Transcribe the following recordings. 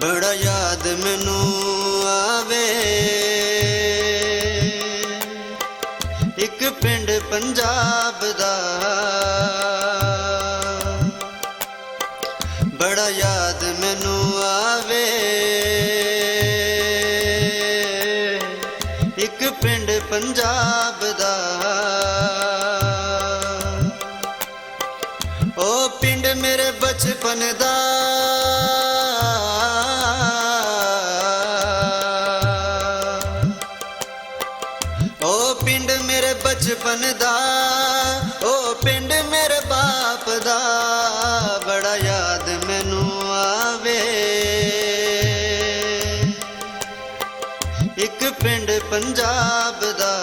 बड़ा याद मैनू आवे एक पिंड पंजाब दा, बड़ा याद मैनू आवे एक पिंड पंजाब दा। ओ पिंड मेरे बचपन दा, ओ पिंड मेरे बचपन दा, ओ पिंड मेरे बाप दा, बड़ा याद मैनू आवे एक पिंड पंजाब दा।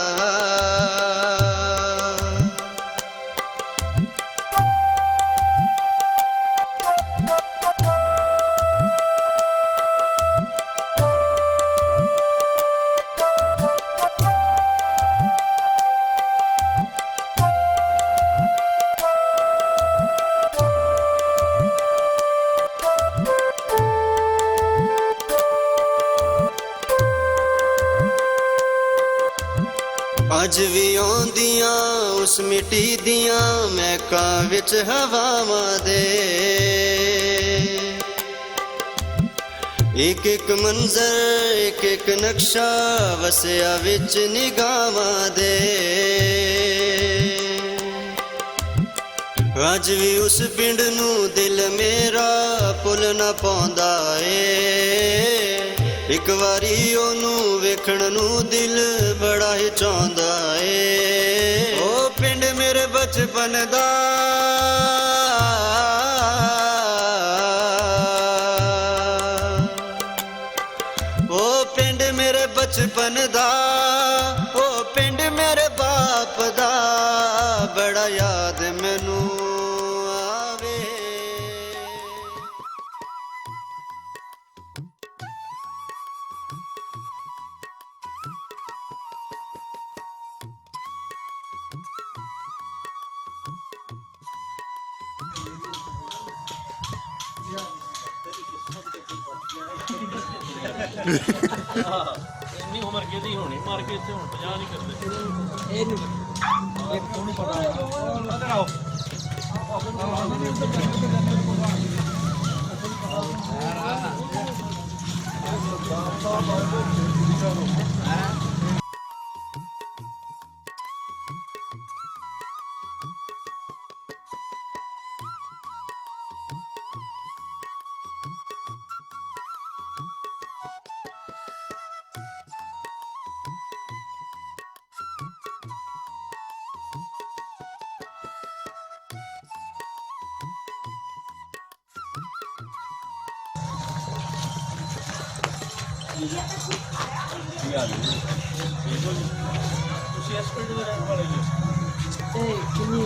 अज भी आउंदियां उस मिट्टी दियां महकां विच हवावां दे, एक एक मंजर एक एक नक्शा वसिया विच निगाहां दे। अज भी उस पिंड नू दिल मेरा भुल ना पाउंदा ए, एक वारी ओनू वेखण नू दिल बड़ा ही चाहुंदा ए। ओ पिंड मेरे बचपन दा, ओ पिंड मेरे बचपन दा, ओ पिंड मेरे बाप दा, बड़ा याद मैनू आवे। ਇੰਨੀ ਉਮਰ ਕਿਹਦੀ ਹੋਣੀ, ਮਾਰ ਕੇ ਇੱਥੇ ਹੁਣ 50 ਨਹੀਂ ਕਰਦੇ ਇਹ ਨਹੀਂ ਇੱਕ ਨੂੰ ਪਤਾ ਇਧਰ ਆਓ ਤੁਸੀਂ ਇਸ ਪਿੰਡ ਦੇ ਰਹਿਣ ਵਾਲੇ ਹੋ? ਕਿੰਨੀ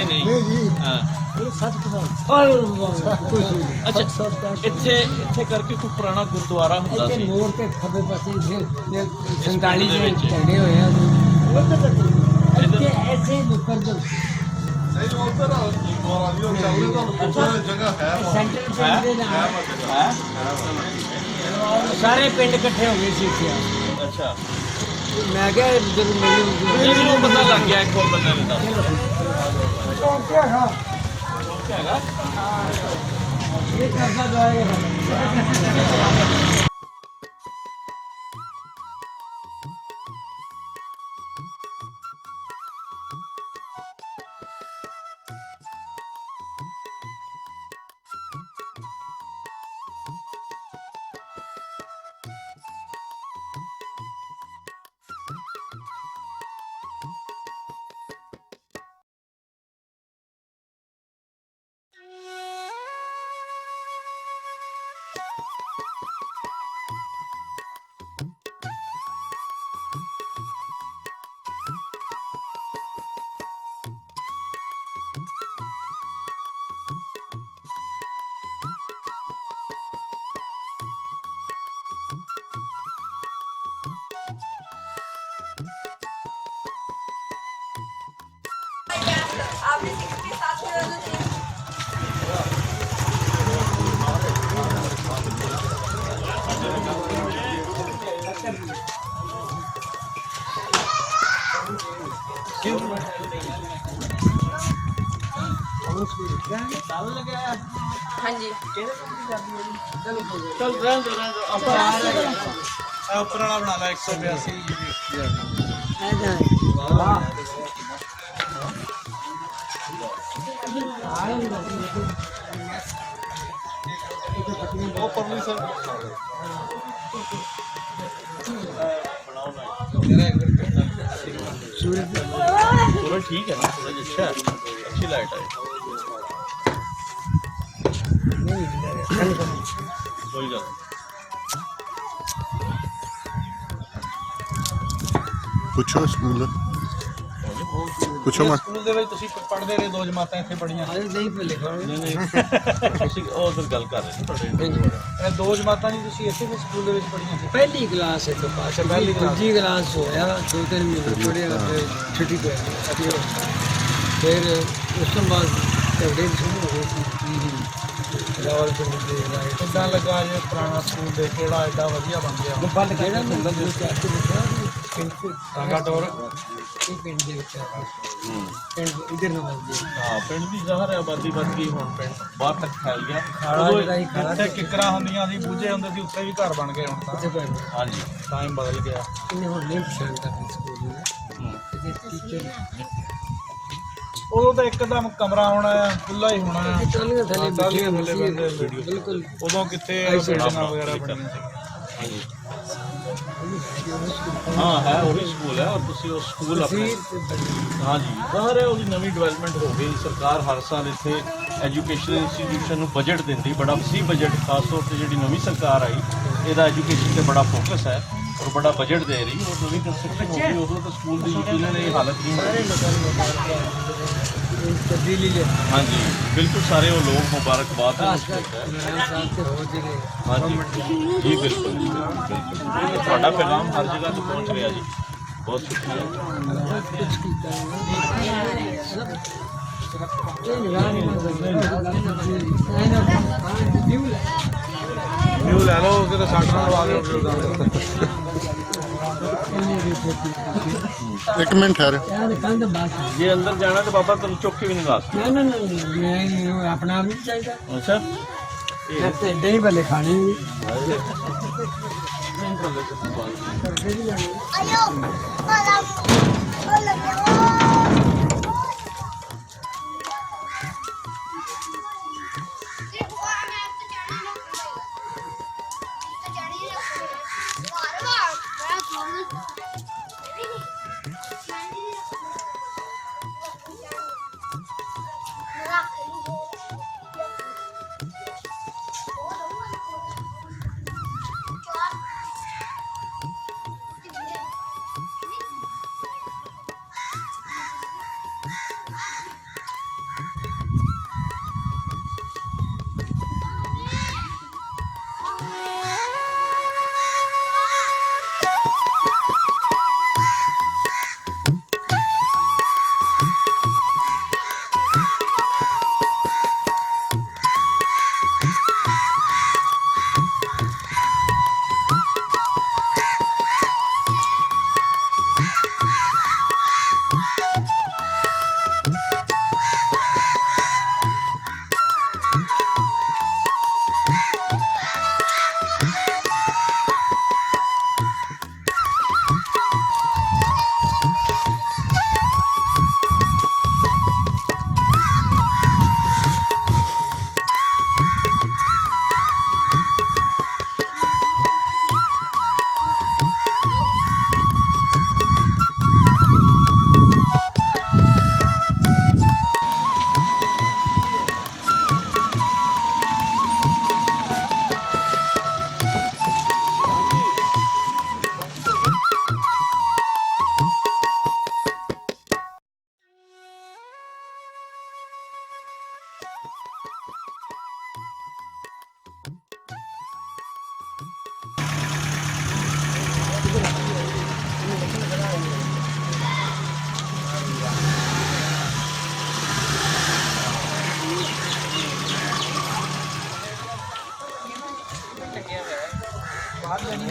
ਨਹੀਂ ਹਾਂ ਅੱਛਾ ਇੱਥੇ ਕਰਕੇ ਕੋਈ ਪੁਰਾਣਾ ਗੁਰਦੁਆਰਾ ਹੁੰਦਾ ਸੀ ਮੋੜ ਤੇ ਖੱਬੇ ਪਾਸੇ 47 ਦੇ ਵਿੱਚ ਝੰਡੇ ਹੋਏ ਆ ਇੱਥੇ ਐਸੇ ਨੁੱਕਰ ਦੇ ਉਧਰ ਜਗ੍ਹਾ ਹੈ ਸੈਂਟਰ ਪਿੰਡ ਦੇ ਨਾਲ ਸਾਰੇ ਪਿੰਡ ਇਕੱਠੇ ਹੋ ਗਏ ਸੀ ਇੱਥੇ। ਅੱਛਾ ਮੈਂ ਕਿਹਾ ਜਦੋਂ ਮੈਨੂੰ ਪਤਾ ਲੱਗ ਗਿਆ ਇੱਕ ਹੋਰ ਬੰਦੇ ਨੇ ਦੱਸ ਹੈਗਾ ਇਹ ਕਰਦਾ ਜਾਏਗਾ। ਹਾਂਜੀ ਚੱਲ ਰਹਿਣ ਦੋ ਆਪਾਂ ਇਹ ਉੱਪਰ ਵਾਲਾ ਬਣਾ ਲੈ 182 ਉਹ ਪਰਲੀ ਸਰ सूरज ठीक है ना सूरज अच्छा है अच्छी लाइट है कोई गल ਪੁੱਛੋ ਸਕੂਲ ਪੁੱਛੋ ਮੈਂ ਸਕੂਲ ਦੇ ਵਿੱਚ ਤੁਸੀਂ ਪੜ੍ਹਦੇ ਰਹੇ ਦੋ ਜਮਾਤਾਂ ਇੱਥੇ ਪੜ੍ਹੀਆਂ नहीं पे लिखा ਨਹੀਂ ਨਹੀਂ ਤੁਸੀਂ ਉਹ ਉਧਰ ਗੱਲ ਕਰ ਰਹੇ ਸੀ ਤੁਹਾਡੇ ਇਹ ਦੋ ਜਮਾਤਾਂ ਨਹੀਂ ਤੁਸੀਂ ਇੱਥੇ ਵੀ ਸਕੂਲ ਦੇ ਵਿੱਚ ਪੜ੍ਹੀਆਂ ਸੀ पहली क्लास है तो पास पहली क्लास। दूसरी क्लास होया 2-3 महीने पढ़े छुट्टी पे फिर उस तो बाद झगड़े शुरू हो गए रावल पिंड के राइट ਕਿੱਦਾਂ ਲੱਗਾ ਜੇ ਪੁਰਾਣਾ ਸਕੂਲ ਦੇ ਕਿਹੜਾ ਐਡਾ ਵਧੀਆ ਬਣ ਗਿਆ बल केड़ा मतलब जो चाहते लिखा ਟਾਂਗਾ ਟੋਰ पिंड ਦੇ ਵਿੱਚ ਪਿੰਡ ਇਧਰ ਨੂੰ ਵੱਜਦੇ ਹਾਂ ਪਿੰਡ ਦੀ ਜ਼ਾਹਰ ਹੈ ਆਬਾਦੀ ਵੱਧ ਗਈ ਹੁਣ ਪਿੰਡ ਬਾਹਰ ਤੱਕ ਫੈਲ ਗਿਆ ਖਾਲਾ ਉਦੋਂ ਜਿਹੜਾ ਸੀ, ਖਾਲਾ ਇੱਥੇ ਕਿੱਕਰਾਂ ਹੁੰਦੀਆਂ ਸੀ ਬੂਝੇ ਹੁੰਦੇ ਸੀ ਉੱਤੇ ਵੀ ਘਰ ਬਣ ਗਏ ਹੁਣ ਤਾਂ ਕਿੱਥੇ ਪਿੰਡ ਹਾਂਜੀ ਟਾਈਮ ਬਦਲ ਗਿਆ ਇਹਨੇ ਹੁਣ ਨਹੀਂ ਪਸੰਦ ਕਰਦੀ ਸਕੂਲ ਨੂੰ ਇਹਦੇ ਟੀਚਰ ਉਦੋਂ ਤਾਂ ਇੱਕਦਮ ਕਮਰਾ ਹੋਣਾ ਆ ਖੁੱਲਾ ਹੀ ਹੋਣਾ ਆ ਟਾਲੀਆਂ ਥੱਲੇ ਟਾਹਲੀਆਂ ਥੱਲੇ ਬਿਠੇ ਬੰਦੇ ਬਿਲਕੁਲ ਉਦੋਂ ਕਿੱਥੇ ਐਸੇ ਬਿਲਡਿੰਗਾਂ ਵਗੈਰਾ ਬਣੀਆਂ ਸੀ ਹਾਂ ਹੈ ਉਹੀ ਸਕੂਲ ਹੈ ਔਰ ਤੁਸੀਂ ਉਹ ਸਕੂਲ ਆਪਣੇ ਹਾਂਜੀ ਜ਼ਾਹਰ ਹੈ ਉਹਦੀ ਨਵੀਂ ਡਿਵੈਲਪਮੈਂਟ ਹੋ ਗਈ ਸਰਕਾਰ ਹਰ ਸਾਲ ਇੱਥੇ ਐਜੂਕੇਸ਼ਨ ਇੰਸਟੀਟਿਊਸ਼ਨ ਨੂੰ ਬਜਟ ਦਿੰਦੀ ਬੜਾ ਵਸੀ ਬਜਟ ਖਾਸ ਤੌਰ ਤੇ ਜਿਹੜੀ ਨਵੀਂ ਸਰਕਾਰ ਆਈ ਇਹਦਾ ਐਜੂਕੇਸ਼ਨ ਤੇ ਬੜਾ ਫੋਕਸ ਹੈ ਔਰ ਬੜਾ ਬਜਟ ਦੇ ਰਹੀ ਔਰ ਨਵੀਂ ਕੰਸਟਰਕਸ਼ਨ ਹੋ ਗਈ ਉਦੋਂ ਤਾਂ ਸਕੂਲ ਦੀ ਇਹਨਾਂ ਨੇ ਇਹ ਹਾਲਤ ਨਹੀਂ ਹੋਈ ਤਬਦੀਲੀ ਲੈ ਹਾਂਜੀ ਬਿਲਕੁਲ ਸਾਰੇ ਉਹ ਲੋਕ ਮੁਬਾਰਕਬਾਦ ਦੇ ਖਾਸ ਮੁਸਤਕ ਹੈ ਕਰ ਸਾਹਿਬ ਤੇ ਹੋਰ ਜਿਹੜੇ ਹਾਂਜੀ ਜੀ ਬਿਲਕੁਲ ਜੀ, ਬਿਲਕੁਲ ਤੁਹਾਡਾ ਪੈਗਾਮ ਹਰ ਜਗ੍ਹਾ ਤੇ ਪਹੁੰਚ ਰਿਹਾ ਜੀ ਬਹੁਤ ਸ਼ੁਕਰੀਆ ਕੁਝ ਕੀਤਾ ਇਹ ਨਿਗਾਹ ਨਹੀਂ ਨਿਊ ਲੈ ਲਓ ਕਿਤੇ ਸਾਡੇ ਨਾਲ ਲਵਾ ਦਿਓ ਇੱਕ ਮਿੰਟ ਠਹਿਰ ਯਾਰ ਕੰਧ ਬਾਤ ਜੇ ਅੰਦਰ ਜਾਣਾ ਤਾਂ ਬਾਬਾ ਤੁਹਾਨੂੰ ਚੁੱਕ ਕੇ ਵੀ ਨਹੀਂ ਲਾ ਸਕਦੇ ਨਾ ਨਾ ਮੈਂ ਆਪਣਾ ਆਪ ਨਹੀਂ ਚਾਹੀਦਾ ਅੱਛਾ ਮੈਂ ਤੇ ਏਦਾਂ ਹੀ ਭਲੇ ਖਾਣੇ ਵੀ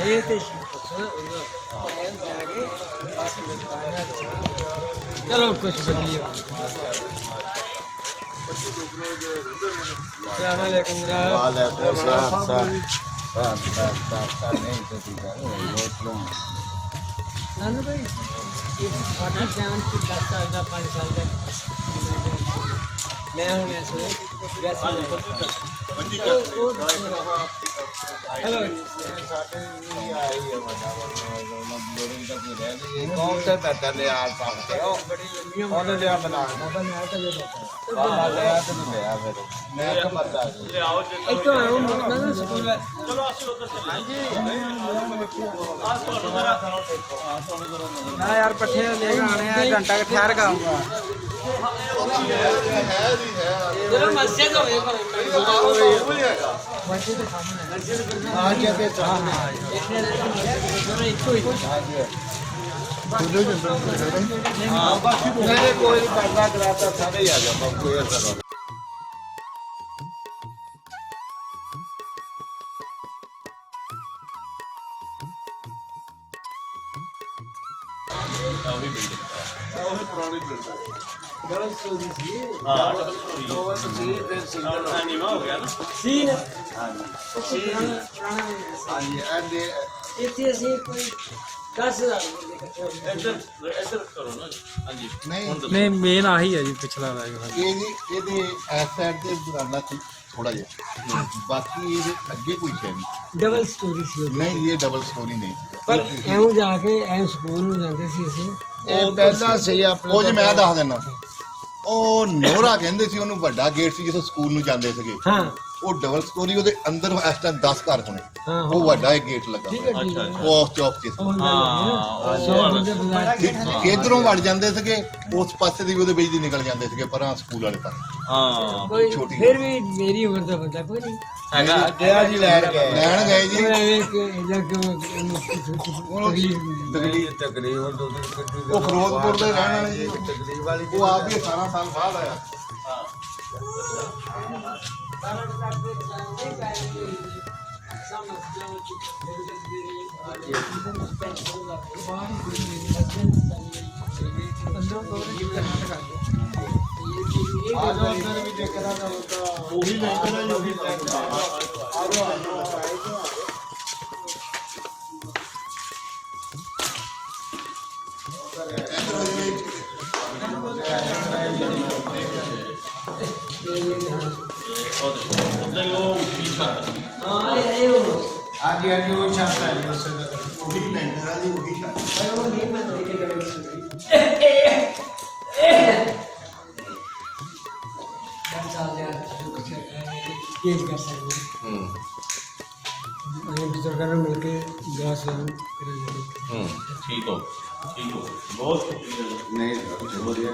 ਇਹ ਤੇ चलो कुछ बदलिए अस्सलामुअलैकुम जनाब। नानू भाई ये वाटर जान की 10 साल का 5 साल का मैं हूं ऐसे वैसे हेलो कौन से बेहतर ले आ सकते हो कौन ले आ बना बाबा ले आ तो ले आ फिर मैं तो बता दूं ले आओ एक तो आऊं ना स्कूल में चलो ਅਸੀਂ ਉਧਰ ਚਲੇ ਹਾਂ ਜੀ ਆ ਤੁਹਾਨੂੰ ਜ਼ਰਾ ना यार पट्ठे लेकर आने हैं घंटा का ठहर का आऊंगा चलो मस्जिद हो गई मस्जिद सामने हां कहते सामने एक तो हां बाकी मैंने कोई करना कराता सारे ही आ जाओ कोई ऐसा ਉਹੀ ਬਿਲਡਿੰਗ ਉਹ ਪੁਰਾਣੀ ਬਿਲਡਿੰਗ गलत स्टोरी थी ਹਾਂ ਡਬਲ ਸਟੋਰੀ ਉਹ ਸੀ ਫਿਰ ਸਿੰਗਲ ਨੀਵਾ ਹੋ ਗਿਆ ਨਾ सीन ਹਾਂਜੀ ਹਾਂਜੀ ਐਂਡ इतने से कोई 10,000 ਇੱਧਰ ਕਰੋ ਨਾ ਹਾਂਜੀ ਨਹੀਂ ਹੁਣ ਦੱਸੋ। ਨਹੀਂ ਮੇਨ ਆਹੀ ਹੈ ਜੀ ਪਿਛਲਾ ਦਾ ਇਹ ਜੀ ਇਹਦੇ ਇਸ ਸਾਈਡ ਤੇ ਬਰਾਂਡਾ ਸੀ ਥੋੜਾ ਜਿਹਾ ਬਾਕੀ ਇਹਦੇ ਅੱਗੇ ਕੋਈ ਹੈ ਨਹੀਂ डबल स्टोरी सी ਨਹੀਂ ਇਹ ਡਬਲ ਸਟੋਰੀ ਨਹੀਂ पर एवं जाके एवं स्कूल में जाते सी ਅਸੀਂ ਉਹ ਪਹਿਲਾਂ ਸਹੀ ਆਪਣੇ ਉਹ ਜੇ ਮੈਂ ਦੱਸ ਦਿੰਦਾ ਉਹ ਨੋਰਾ ਕਹਿੰਦੇ ਸੀ ਉਹਨੂੰ ਵੱਡਾ ਗੇਟ ਸੀ ਜਿੱਥੋਂ ਸਕੂਲ ਨੂੰ ਜਾਂਦੇ ਸੀਗੇ हाँ ਉਹ ਡਬਲ ਸਟੋਰੀ ਉਹਦੇ ਅੰਦਰ ਇਸ ਟਾਈਮ 10 ਘਰ ਹੋਣੇ हाँ ਉਹ ਵੱਡਾ ਇੱਕ ਗੇਟ ਲੱਗਾ ठीक है ठीक है ਉਹ ਉਸ ਚੌਕ 'ਚ ਸੀ। ਕਿੱਧਰੋਂ ਵੜ ਜਾਂਦੇ ਸੀਗੇ ਉਸ ਪਾਸੇ ਦੀ ਵੀ ਉਹਦੇ ਵਿੱਚ ਦੀ ਨਿਕਲ ਜਾਂਦੇ ਸੀਗੇ ਪਰਾਂ ਸਕੂਲ ਵਾਲੇ ਪਾਸੇ ਹਾਂ कोई छोटी फिर भी मेरी उम्र का बंदा कोई नहीं ਹੈਗਾ ਗਿਆ ਜੀ ਲੈਣ ਗਏ ਲੈਣ ਗਏ ਜੀ वो एक ਤਕਰੀਬਨ ਦੋ ਦਿਨ ਉਹ ਫਿਰੋਜ਼ਪੁਰ ਦੇ ਰਹਿਣ ਵਾਲੇ ਜੀ ਤਕਰੀਬ ਵਾਲੀ ਉਹ ਆਪ ਵੀ 18 ਸਾਲ ਬਾਅਦ ਆਇਆ ਆ ਜਾਓ ਅੰਦਰ ਵੀ ਦੇਖਣਾ ਤਾਂ ਉਹੀ ਦੇਖਣਾ ਜੋ ਵੀ ਦੇਖਣਾ ਆ ਜਾਓ ਆ ਜਾਓ ਉੱਧਰ ਉਹ ਪੀਛਾ हाँ ये वो ਆਗੇ ਆਗੇ ਉਹ ਚਾਹਤਾ ਹੈ ਉਸ ਦਾ ਉਹੀ ਲੈਂਟਰ ਵਾਲੀ ਉਹੀ ਛੱਤ वो नहीं बनती के डबल स्टोरी केस कर सकते हैं सरकार मिलके ग्लास ਠੀਕ ਹੋ ਬਹੁਤ ਸ਼ੁਕਰੀਆ ਨਹੀਂ ਜਮਹੂਰੀਆ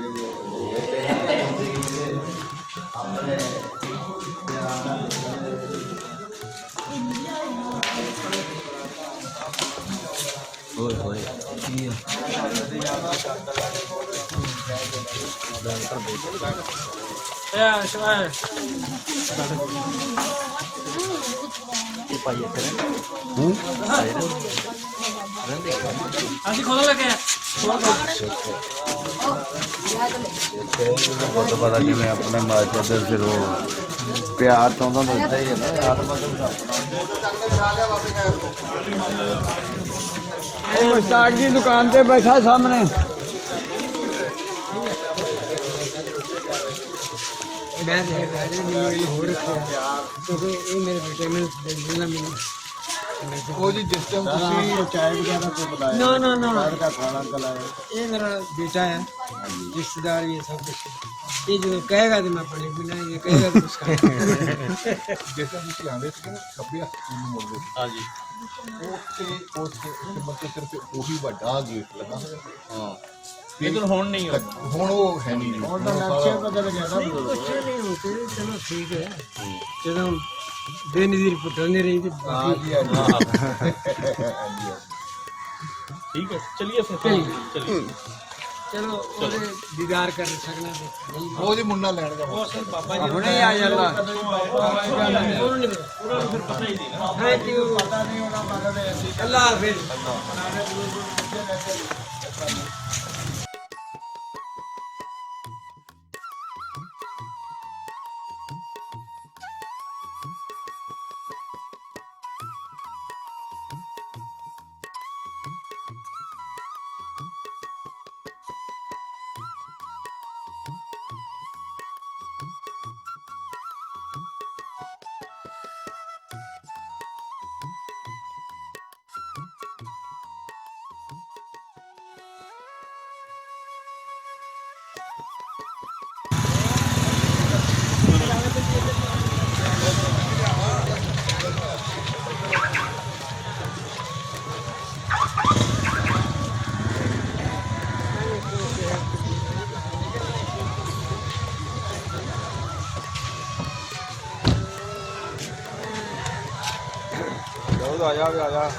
ਇਹ ਸ਼ਾਇਦ ਅਸੀਂ ਖੋਲ ਲਗੇ ਬਹੁਤ ਬੜਾ ਜਿਵੇਂ ਆਪਣੇ ਮਾਰਕੀਟ ਦੇ ਫਿਰ ਉਹ ਪਿਆਰ ਤੋਂ ਤਾਂ ਮਿਲਦਾ ਹੀ ਹੈ ਨਾ ਯਾਰ ਉਹ ਸਟਾਰਟ ਦੀ ਦੁਕਾਨ ਤੇ ਬੈਠਾ ਸਾਹਮਣੇ ਮੈਂ ਦੇਖ ਰਿਹਾ ਜੀ ਮੈਨੂੰ ਹੋਰ ਰੱਖਿਆ ਕਿਉਂਕਿ ਇਹ ਮੇਰੇ ਬੇਟੇ ਨੂੰ ਦੇ ਦੇਣਾ ਮੈਨੂੰ ਉਹ ਜੀ ਜਿਸ ਟਾਈਮ ਤੁਸੀਂ ਚਾय ਵਗੈरह को बुलाया ਨਾ ਨਾ ਨਾ घर का खाना खिलाया ਇਹ ਮੇਰਾ ਬੇਟਾ ਹੈ ਰਿਸ਼ਤੇਦਾਰ ਵੀ ਹੈ ਸਭ ਕੁਛ ਇਹ ਜੋ ਕਹੇਗਾ ਤੇ ਮੈਂ ਪਾਣੀ ਪੀਣਾ ਇਹ ਕਹੇਗਾ ਤੇ ਕੁਛ ਖਾਣਾ ਜਿਸ ਤਰ੍ਹਾਂ ਤੁਸੀਂ ਆਉਂਦੇ ਸੀ ਨਾ ਖੱਬੇ ਹੱਥ ਨੂੰ ਮੁੜਦੇ ਸੀ ਹਾਂਜੀ ਉਸ ਮਤਲਬ ਸਿਰਫ ਉਹੀ ਵੱਡਾ ਗੇਟ ਲੱਗਾ ਹੋਇਆ ਹਾਂ ਲੇਕਿਨ ਹੁਣ ਨਹੀਂ ਹੋ ਹੁਣ ਉਹ ਹੈ ਨਹੀਂ और तो नक्शे बदल गया ना कुछ नहीं होते चलो ठीक है ਜਦੋਂ बेनजीर पुत्र नहीं रही थी हाँ जी हाँ जी ठीक है चलिए फिर चलिए चलो ਉਹਦੇ ਦੀਦਾਰ ਕਰ ਸਕਣਾ ਤੇ ਉਹ ਜੀ ਮੁੰਡਾ ਲੈਣ ਦਾ बाबा जी ਹੁਣੇ ਆ ਜਾਣਾ ਉਹਨੂੰ ਨਹੀਂ ਪਤਾ ਉਹਨੂੰ ਫਿਰ ਪਤਾ ਹੀ ਨਹੀਂ ਨਾ ਥੈਂਕ ਯੂ पता नहीं होना मगर ऐसी ਅੱਲਾ ਹਾਫਿਜ਼ ਆ ਜਾ